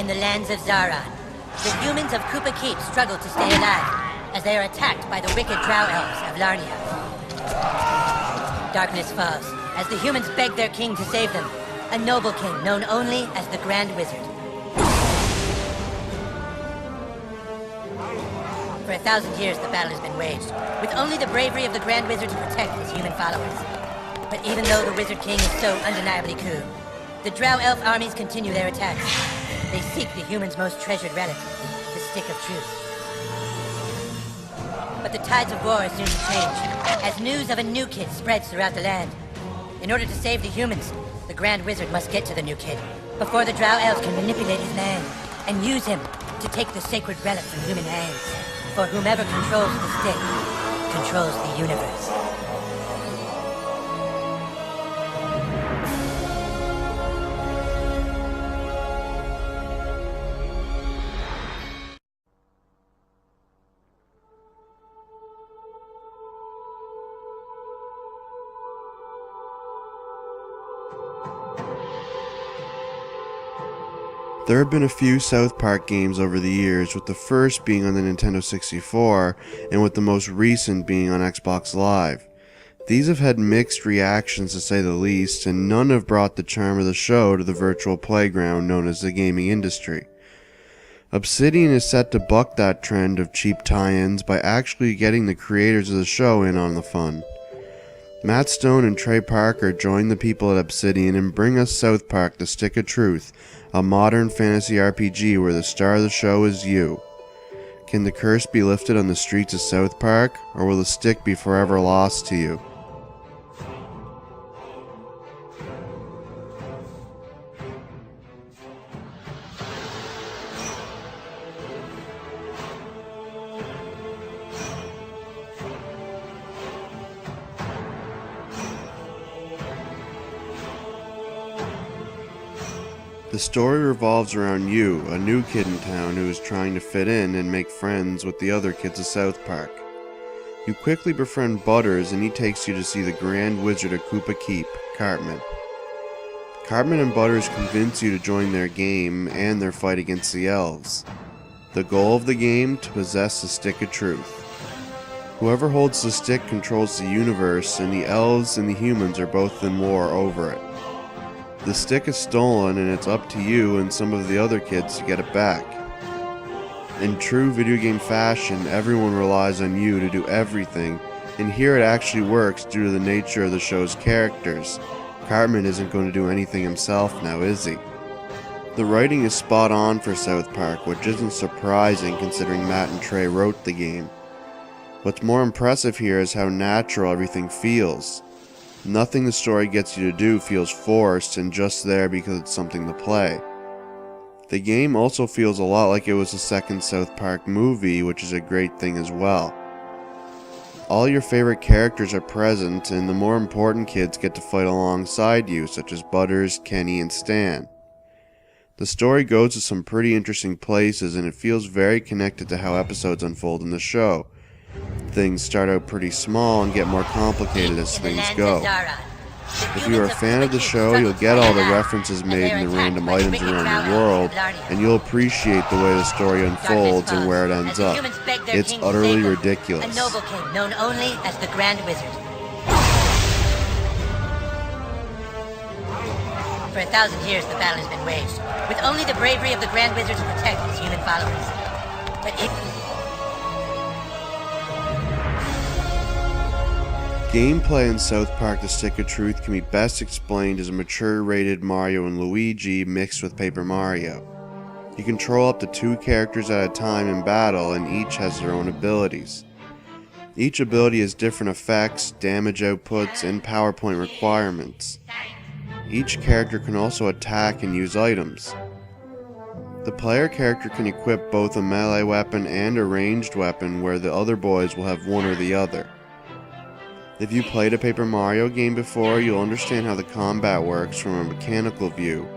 in the lands of Zaron. The humans of Koopa Keep struggle to stay alive, as they are attacked by the wicked drow elves of Larnia. Darkness falls, as the humans beg their king to save them, a noble king known only as the Grand Wizard. For 1,000 years, the battle has been waged, with only the bravery of the Grand Wizard to protect his human followers. But even though the Wizard King is so undeniably cool, the Drow Elf armies continue their attacks. They seek the humans' most treasured relic, the Stick of Truth. But the tides of war are soon to change, as news of a new kid spreads throughout the land. In order to save the humans, the Grand Wizard must get to the new kid, before the Drow Elves can manipulate his mind, and use him to take the sacred relic from human hands. For whomever controls the stick, controls the universe. There have been a few South Park games over the years, with the first being on the Nintendo 64 and with the most recent being on Xbox Live. These have had mixed reactions to say the least, and none have brought the charm of the show to the virtual playground known as the gaming industry. Obsidian is set to buck that trend of cheap tie-ins by actually getting the creators of the show in on the fun. Matt Stone and Trey Parker join the people at Obsidian and bring us South Park: The Stick of Truth, a modern fantasy RPG where the star of the show is you. Can the curse be lifted on the streets of South Park, or will the stick be forever lost to you? The story revolves around you, a new kid in town who is trying to fit in and make friends with the other kids of South Park. You quickly befriend Butters, and he takes you to see the Grand Wizard of Koopa Keep, Cartman. Cartman and Butters convince you to join their game and their fight against the elves. The goal of the game, to possess the Stick of Truth. Whoever holds the stick controls the universe, and the elves and the humans are both in war over it. The stick is stolen, and it's up to you and some of the other kids to get it back. In true video game fashion, everyone relies on you to do everything, and here it actually works due to the nature of the show's characters. Cartman isn't going to do anything himself now, is he? The writing is spot on for South Park, which isn't surprising considering Matt and Trey wrote the game. What's more impressive here is how natural everything feels. Nothing the story gets you to do feels forced and just there because it's something to play. The game also feels a lot like it was the second South Park movie, which is a great thing as well. All your favorite characters are present, and the more important kids get to fight alongside you, such as Butters, Kenny, and Stan. The story goes to some pretty interesting places, and it feels very connected to how episodes unfold in the show. Things start out pretty small and get more complicated as things go. If you are a fan of the show, you'll get all the references made in the random items around your world, and you'll appreciate the way the story unfolds and where it ends up. It's utterly ridiculous. A noble king known only as the Grand Wizard. For 1,000 years, the battle has been waged, with only the bravery of the Grand Wizard to protect his human followers. But Gameplay in South Park: The Stick of Truth can be best explained as a mature-rated Mario and Luigi mixed with Paper Mario. You control up to 2 characters at a time in battle, and each has their own abilities. Each ability has different effects, damage outputs, and PowerPoint requirements. Each character can also attack and use items. The player character can equip both a melee weapon and a ranged weapon, where the other boys will have one or the other. If you played a Paper Mario game before, you'll understand how the combat works from a mechanical view.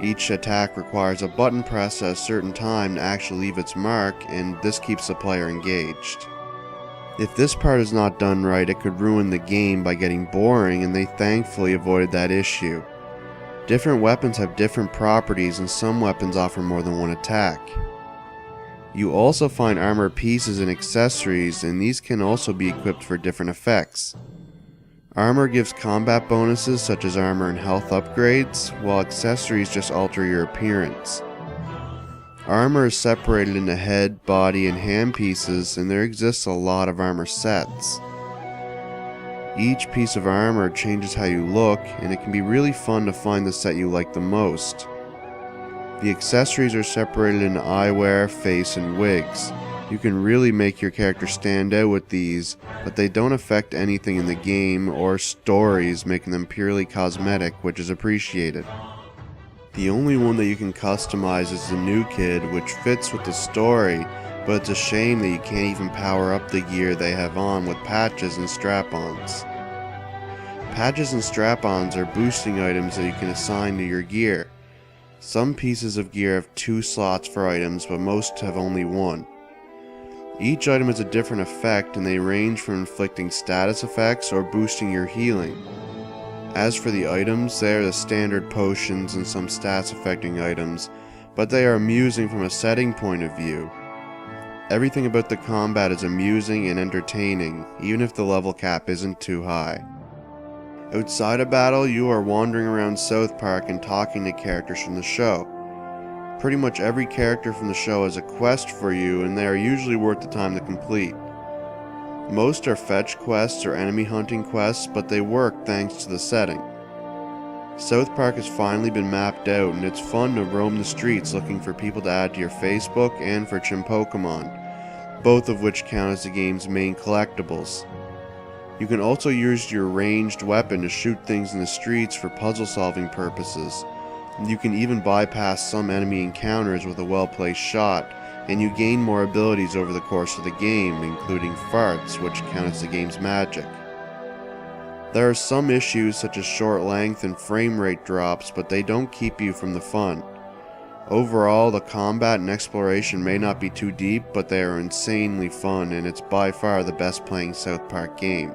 Each attack requires a button press at a certain time to actually leave its mark, and this keeps the player engaged. If this part is not done right, it could ruin the game by getting boring, and they thankfully avoided that issue. Different weapons have different properties, and some weapons offer more than one attack. You also find armor pieces and accessories, and these can also be equipped for different effects. Armor gives combat bonuses such as armor and health upgrades, while accessories just alter your appearance. Armor is separated into head, body, and hand pieces, and there exists a lot of armor sets. Each piece of armor changes how you look, and it can be really fun to find the set you like the most. The accessories are separated into eyewear, face, and wigs. You can really make your character stand out with these, but they don't affect anything in the game or stories, making them purely cosmetic, which is appreciated. The only one that you can customize is the new kid, which fits with the story, but it's a shame that you can't even power up the gear they have on with patches and strap-ons. Patches and strap-ons are boosting items that you can assign to your gear. Some pieces of gear have 2 slots for items, but most have only 1. Each item has a different effect, and they range from inflicting status effects or boosting your healing. As for the items, they are the standard potions and some stats affecting items, but they are amusing from a setting point of view. Everything about the combat is amusing and entertaining, even if the level cap isn't too high. Outside of battle, you are wandering around South Park and talking to characters from the show. Pretty much every character from the show has a quest for you, and they are usually worth the time to complete. Most are fetch quests or enemy hunting quests, but they work thanks to the setting. South Park has finally been mapped out, and it's fun to roam the streets looking for people to add to your Facebook and for Chimpokemon, both of which count as the game's main collectibles. You can also use your ranged weapon to shoot things in the streets for puzzle solving purposes. You can even bypass some enemy encounters with a well-placed shot, and you gain more abilities over the course of the game, including farts, which count as the game's magic. There are some issues such as short length and frame rate drops, but they don't keep you from the fun. Overall, the combat and exploration may not be too deep, but they are insanely fun, and it's by far the best playing South Park game.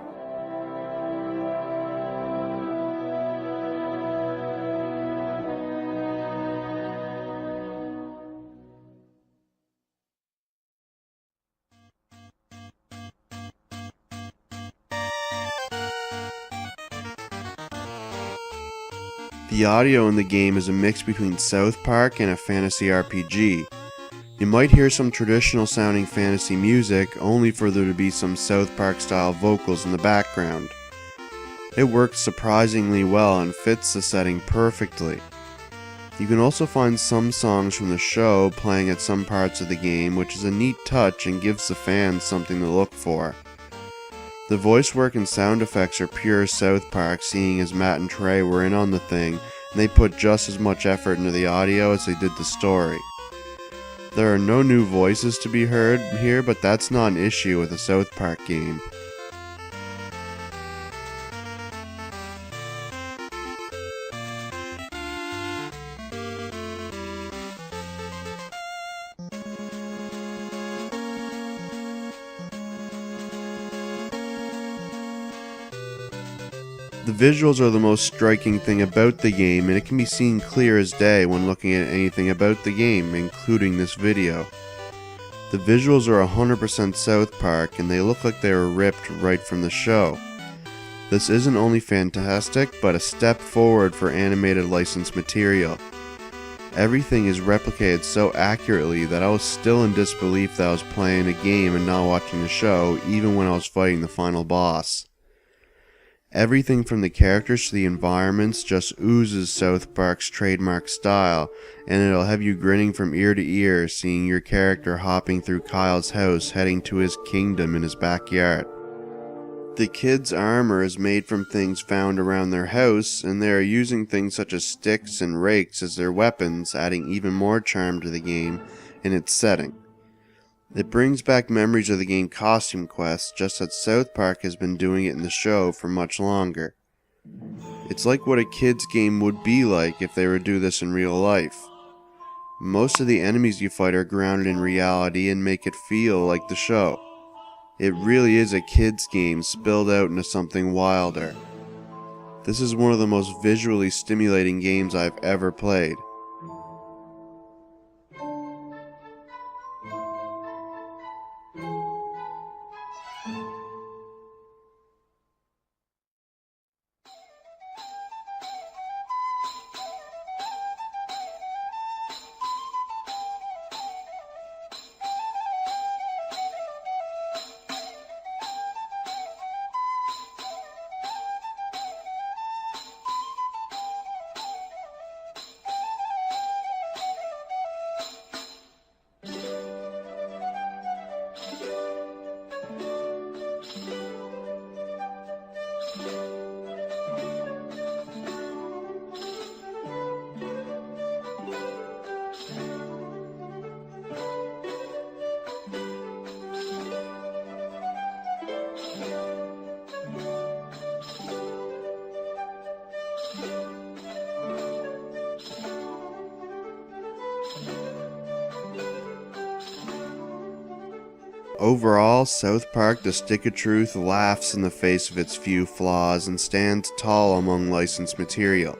The audio in the game is a mix between South Park and a fantasy RPG. You might hear some traditional sounding fantasy music, only for there to be some South Park style vocals in the background. It works surprisingly well and fits the setting perfectly. You can also find some songs from the show playing at some parts of the game, which is a neat touch and gives the fans something to look for. The voice work and sound effects are pure South Park, seeing as Matt and Trey were in on the thing, and they put just as much effort into the audio as they did the story. There are no new voices to be heard here, but that's not an issue with a South Park game. The visuals are the most striking thing about the game, and it can be seen clear as day when looking at anything about the game, including this video. The visuals are 100% South Park, and they look like they were ripped right from the show. This isn't only fantastic, but a step forward for animated licensed material. Everything is replicated so accurately that I was still in disbelief that I was playing a game and not watching the show, even when I was fighting the final boss. Everything from the characters to the environments just oozes South Park's trademark style, and it'll have you grinning from ear to ear seeing your character hopping through Kyle's house heading to his kingdom in his backyard. The kids' armor is made from things found around their house, and they are using things such as sticks and rakes as their weapons, adding even more charm to the game and its setting. It brings back memories of the game Costume Quest, just as South Park has been doing it in the show for much longer. It's like what a kid's game would be like if they were to do this in real life. Most of the enemies you fight are grounded in reality and make it feel like the show. It really is a kid's game spilled out into something wilder. This is one of the most visually stimulating games I've ever played. Overall, South Park: The Stick of Truth laughs in the face of its few flaws and stands tall among licensed material.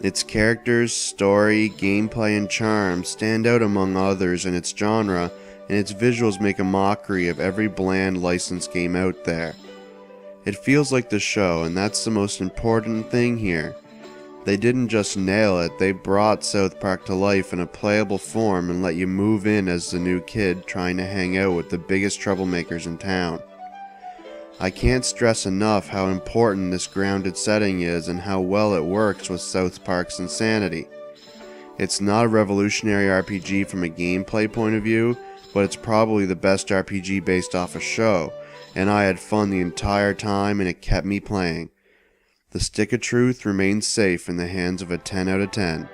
Its characters, story, gameplay, and charm stand out among others in its genre, and its visuals make a mockery of every bland licensed game out there. It feels like the show, and that's the most important thing here. They didn't just nail it, they brought South Park to life in a playable form and let you move in as the new kid trying to hang out with the biggest troublemakers in town. I can't stress enough how important this grounded setting is and how well it works with South Park's insanity. It's not a revolutionary RPG from a gameplay point of view, but it's probably the best RPG based off a show, and I had fun the entire time and it kept me playing. The Stick of Truth remains safe in the hands of a 10 out of 10.